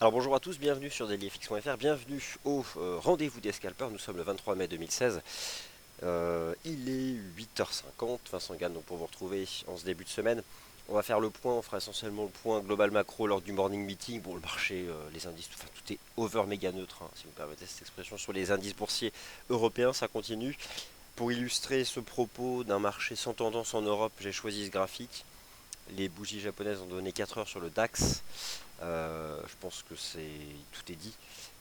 Alors bonjour à tous, bienvenue sur dailyfx.fr, bienvenue au rendez-vous des scalpers. Nous sommes le 23 mai 2016. Il est 8h50, Vincent Gann donc pour vous retrouver en ce début de semaine. On va faire le point, on fera essentiellement le point global macro lors du morning meeting. Bon, le marché, les indices, enfin tout est over méga neutre, hein, si vous me permettez cette expression, sur les indices boursiers européens, ça continue. Pour illustrer ce propos d'un marché sans tendance en Europe, j'ai choisi ce graphique. Les bougies japonaises ont donné 4 heures sur le DAX. Je pense que tout est dit.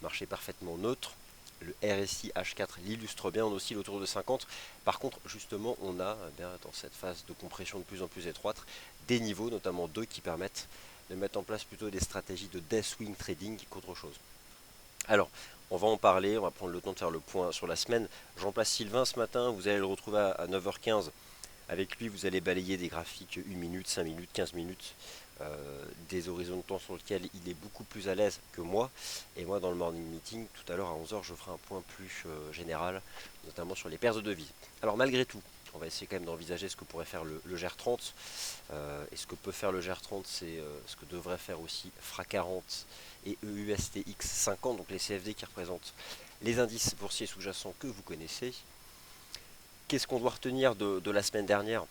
Marché parfaitement neutre. Le RSI H4 l'illustre bien, on oscille autour de 50. Par contre, justement, on a dans cette phase de compression de plus en plus étroite des niveaux, notamment deux, qui permettent de mettre en place plutôt des stratégies de day swing trading qu'autre chose. Alors, on va en parler, on va prendre le temps de faire le point sur la semaine. Je remplace Sylvain ce matin, vous allez le retrouver à 9h15. Avec lui, vous allez balayer des graphiques 1 minute, 5 minutes, 15 minutes, des horizons de temps sur lesquels il est beaucoup plus à l'aise que moi. Et moi, dans le morning meeting, tout à l'heure à 11h, je ferai un point plus général, notamment sur les paires de devises. Alors, malgré tout, on va essayer quand même d'envisager ce que pourrait faire le GR30. Et ce que peut faire le GR30, c'est ce que devrait faire aussi FRA 40 et EUSTX 50, donc les CFD qui représentent les indices boursiers sous-jacents que vous connaissez. Qu'est-ce qu'on doit retenir de la semaine dernière?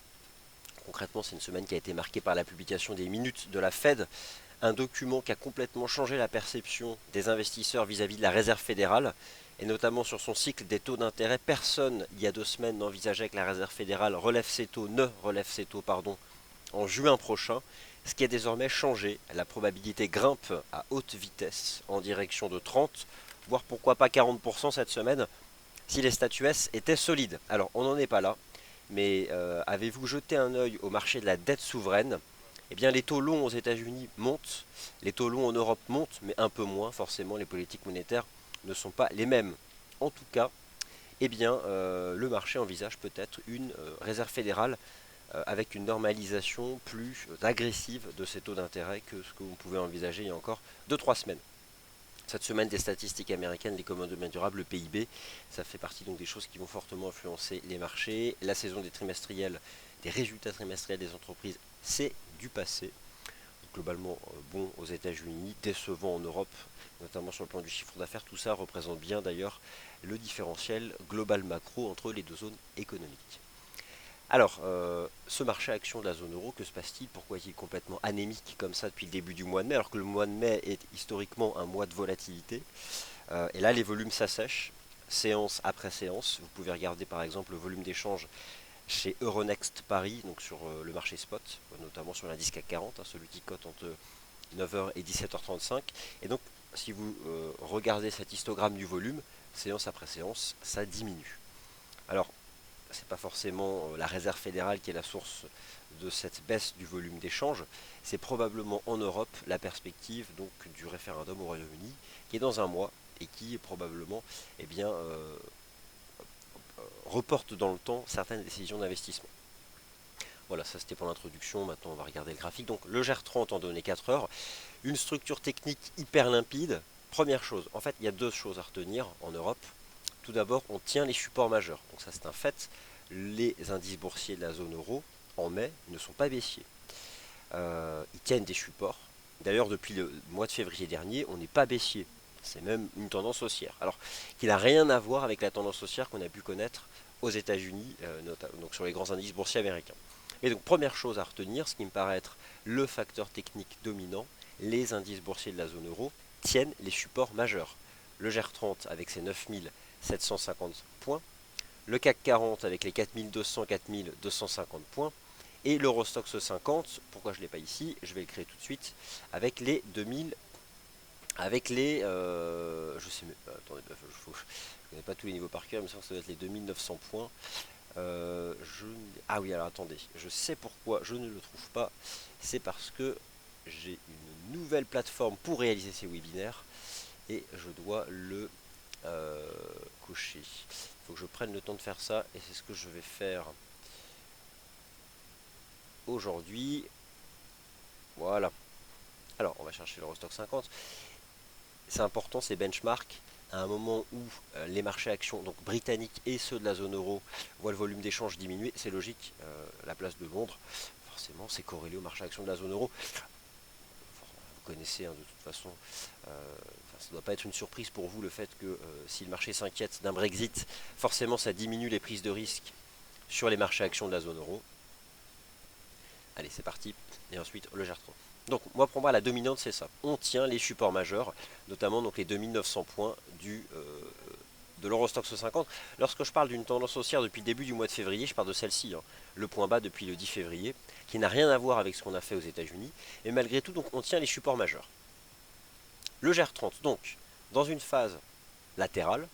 Concrètement, c'est une semaine qui a été marquée par la publication des minutes de la Fed, un document qui a complètement changé la perception des investisseurs vis-à-vis de la Réserve fédérale, et notamment sur son cycle des taux d'intérêt. Personne, il y a 2 semaines, n'envisageait que la Réserve fédérale ne relève ses taux, en juin prochain, ce qui est désormais changé. La probabilité grimpe à haute vitesse en direction de 30, voire pourquoi pas 40% cette semaine, si les statuts S étaient solides. Alors, on n'en est pas là, mais avez-vous jeté un œil au marché de la dette souveraine? Eh bien, les taux longs aux États-Unis montent, les taux longs en Europe montent, mais un peu moins, forcément, les politiques monétaires ne sont pas les mêmes. En tout cas, eh bien, le marché envisage peut-être une réserve fédérale avec une normalisation plus agressive de ces taux d'intérêt que ce que vous pouvez envisager il y a encore 2-3 semaines. Cette semaine des statistiques américaines, l'économie durable, le PIB, ça fait partie donc des choses qui vont fortement influencer les marchés. La saison des trimestriels, des résultats trimestriels des entreprises, c'est du passé. Globalement bon aux États-Unis, décevant en Europe, notamment sur le plan du chiffre d'affaires. Tout ça représente bien d'ailleurs le différentiel global macro entre les deux zones économiques. Alors, ce marché action de la zone euro, que se passe-t-il? Pourquoi est-il complètement anémique comme ça depuis le début du mois de mai, alors que le mois de mai est historiquement un mois de volatilité? Et là, les volumes s'assèchent, séance après séance. Vous pouvez regarder par exemple le volume d'échange chez Euronext Paris, donc sur le marché spot, notamment sur l'indice CAC 40, hein, celui qui cote entre 9h et 17h35. Et donc, si vous regardez cet histogramme du volume, séance après séance, ça diminue. Alors, c'est pas forcément la réserve fédérale qui est la source de cette baisse du volume d'échange, c'est probablement en Europe la perspective donc du référendum au Royaume-Uni qui est dans un mois et qui probablement eh bien, reporte dans le temps certaines décisions d'investissement. Voilà, ça c'était pour l'introduction, maintenant on va regarder le graphique. Donc le GR30 en donné 4 heures, une structure technique hyper limpide. Première chose, en fait il y a deux choses à retenir en Europe. Tout d'abord, on tient les supports majeurs. Donc ça c'est un fait. Les indices boursiers de la zone euro en mai ne sont pas baissiers. Ils tiennent des supports. D'ailleurs, depuis le mois de février dernier, on n'est pas baissier. C'est même une tendance haussière. Alors, qui n'a rien à voir avec la tendance haussière qu'on a pu connaître aux États-Unis, donc sur les grands indices boursiers américains. Et donc, première chose à retenir, ce qui me paraît être le facteur technique dominant, les indices boursiers de la zone euro tiennent les supports majeurs. Le GR30 avec ses 9750 points, le CAC 40 avec les 4200-4250 points, et l'Eurostoxx 50, pourquoi je ne l'ai pas ici, je vais le créer tout de suite, avec les 2000, avec les, je sais, attendez, je ne connais pas tous les niveaux par cœur, mais ça doit être les 2900 points. Ah oui, alors attendez, je sais pourquoi je ne le trouve pas, c'est parce que j'ai une nouvelle plateforme pour réaliser ces webinaires, et je dois le cocher. Il faut que je prenne le temps de faire ça, et c'est ce que je vais faire aujourd'hui. Voilà. Alors, on va chercher l'Eurostoxx 50. C'est important, ces benchmarks, à un moment où les marchés actions, donc britanniques et ceux de la zone euro, voient le volume d'échange diminuer, c'est logique. La place de Londres, forcément, c'est corrélé au marché actions de la zone euro. connaissez hein, de toute façon, ça ne doit pas être une surprise pour vous le fait que si le marché s'inquiète d'un Brexit, forcément ça diminue les prises de risque sur les marchés actions de la zone euro. Allez, c'est parti. Et ensuite, le GR30. Donc, moi, pour moi, la dominante, c'est ça. On tient les supports majeurs, notamment donc les 2900 points de l'Eurostoxx 50. Lorsque je parle d'une tendance haussière depuis le début du mois de février, je parle de celle-ci, hein, le point bas depuis le 10 février, qui n'a rien à voir avec ce qu'on a fait aux États-Unis. Et malgré tout, donc, on tient les supports majeurs. Le GR30, donc, dans une phase latérale,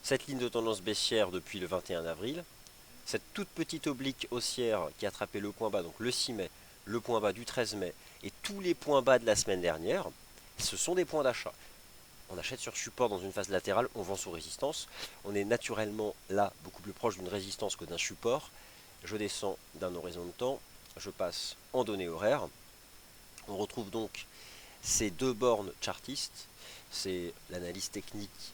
cette ligne de tendance baissière depuis le 21 avril, cette toute petite oblique haussière qui a attrapé le point bas, donc le 6 mai, le point bas du 13 mai et tous les points bas de la semaine dernière, ce sont des points d'achat. On achète sur support dans une phase latérale, on vend sous résistance. On est naturellement là beaucoup plus proche d'une résistance que d'un support. Je descends d'un horizon de temps, je passe en données horaires. On retrouve donc ces deux bornes chartistes, c'est l'analyse technique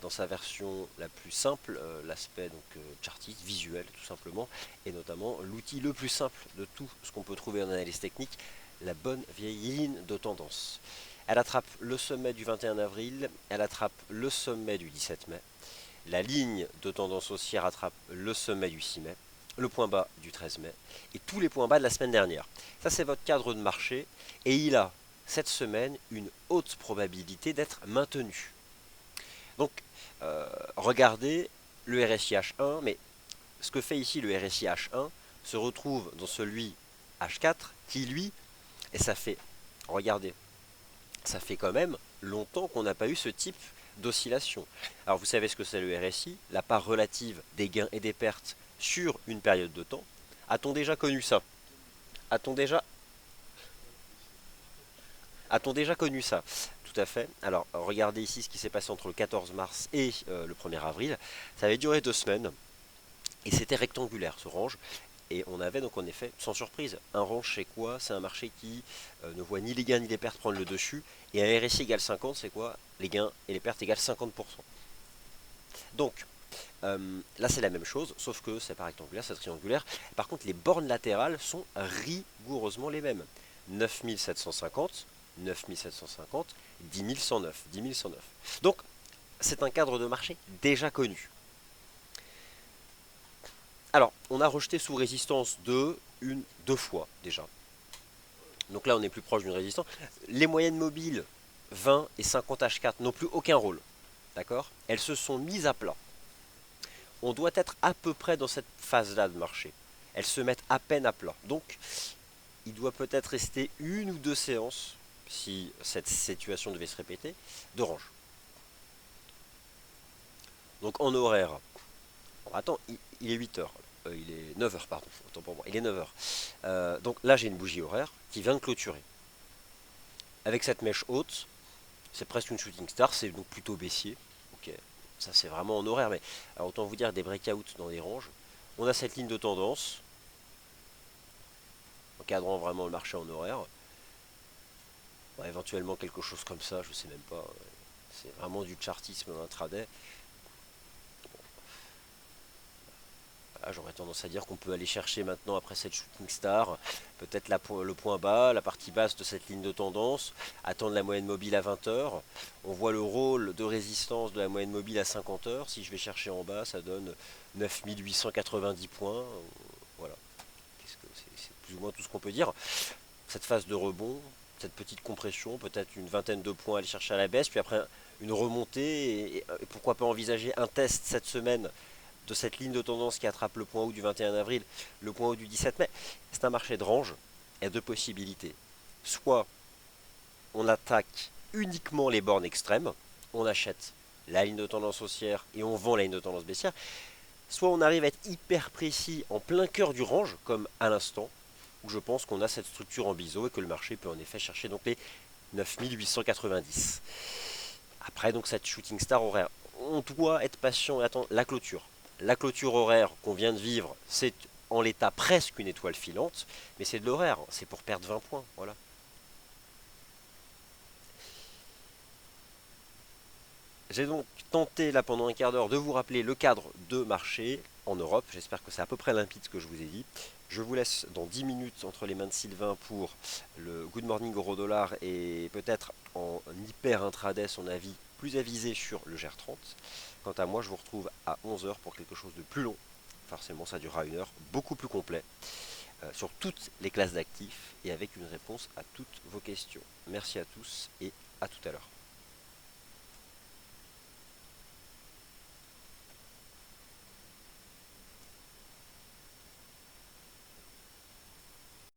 dans sa version la plus simple, l'aspect donc chartiste, visuel tout simplement, et notamment l'outil le plus simple de tout ce qu'on peut trouver en analyse technique, la bonne vieille ligne de tendance. Elle attrape le sommet du 21 avril, elle attrape le sommet du 17 mai, la ligne de tendance haussière attrape le sommet du 6 mai, le point bas du 13 mai, et tous les points bas de la semaine dernière. Ça c'est votre cadre de marché, et il a cette semaine une haute probabilité d'être maintenu. Donc, regardez le RSI H1, mais ce que fait ici le RSI H1 se retrouve dans celui H4 qui, lui, et ça fait, regardez, ça fait quand même longtemps qu'on n'a pas eu ce type d'oscillation. Alors, vous savez ce que c'est le RSI, la part relative des gains et des pertes sur une période de temps. A-t-on déjà connu ça? A-t-on déjà A-t-on déjà connu ça? Tout à fait. Alors, regardez ici ce qui s'est passé entre le 14 mars et le 1er avril. Ça avait duré 2 semaines et c'était rectangulaire ce range. Et on avait donc en effet, sans surprise, un range c'est quoi? C'est un marché qui ne voit ni les gains ni les pertes prendre le dessus. Et un RSI égale 50, c'est quoi? Les gains et les pertes égale 50%. Donc, là c'est la même chose, sauf que c'est pas rectangulaire, c'est triangulaire. Par contre, les bornes latérales sont rigoureusement les mêmes. 9750, 9750, 10109, 10109. Donc, c'est un cadre de marché déjà connu. Alors, on a rejeté sous résistance 2, deux fois déjà. Donc là, on est plus proche d'une résistance. Les moyennes mobiles 20 et 50 H4 n'ont plus aucun rôle. D'accord? Elles se sont mises à plat. On doit être à peu près dans cette phase-là de marché. Elles se mettent à peine à plat. Donc, il doit peut-être rester une ou deux séances, si cette situation devait se répéter, de range. Donc en horaire, attends, il est 8 heures, il est 9 heures, pardon, autant pour moi, il est 9 heures. Donc là j'ai une bougie horaire qui vient de clôturer. Avec cette mèche haute, c'est presque une shooting star, c'est donc plutôt baissier. Ok, ça c'est vraiment en horaire, mais alors, autant vous dire des breakouts dans des ranges. On a cette ligne de tendance, encadrant vraiment le marché en horaire. Bon, éventuellement quelque chose comme ça, je sais même pas. C'est vraiment du chartisme intraday. Voilà, j'aurais tendance à dire qu'on peut aller chercher maintenant après cette shooting star, peut-être le point bas, la partie basse de cette ligne de tendance, attendre la moyenne mobile à 20 heures. On voit le rôle de résistance de la moyenne mobile à 50 heures. Si je vais chercher en bas, ça donne 9890 points. Voilà, c'est plus ou moins tout ce qu'on peut dire. Cette phase de rebond, cette petite compression, peut-être une vingtaine de points à aller chercher à la baisse, puis après une remontée, et pourquoi pas envisager un test cette semaine de cette ligne de tendance qui attrape le point haut du 21 avril, le point haut du 17 mai. C'est un marché de range, il y a deux possibilités. Soit on attaque uniquement les bornes extrêmes, on achète la ligne de tendance haussière et on vend la ligne de tendance baissière, soit on arrive à être hyper précis en plein cœur du range, comme à l'instant, où je pense qu'on a cette structure en biseau et que le marché peut en effet chercher donc les 9890. Après donc cette shooting star horaire, on doit être patient et attendre la clôture. La clôture horaire qu'on vient de vivre, c'est en l'état presque une étoile filante, mais c'est de l'horaire, c'est pour perdre 20 points, voilà. J'ai donc tenté là pendant un quart d'heure de vous rappeler le cadre de marché. en Europe. J'espère que c'est à peu près limpide ce que je vous ai dit. Je vous laisse dans 10 minutes entre les mains de Sylvain pour le Good Morning Euro-Dollar et peut-être en hyper intraday son avis plus avisé sur le GR30. Quant à moi, je vous retrouve à 11 heures pour quelque chose de plus long. Forcément, ça durera 1 heure, beaucoup plus complet, sur toutes les classes d'actifs et avec une réponse à toutes vos questions. Merci à tous et à tout à l'heure.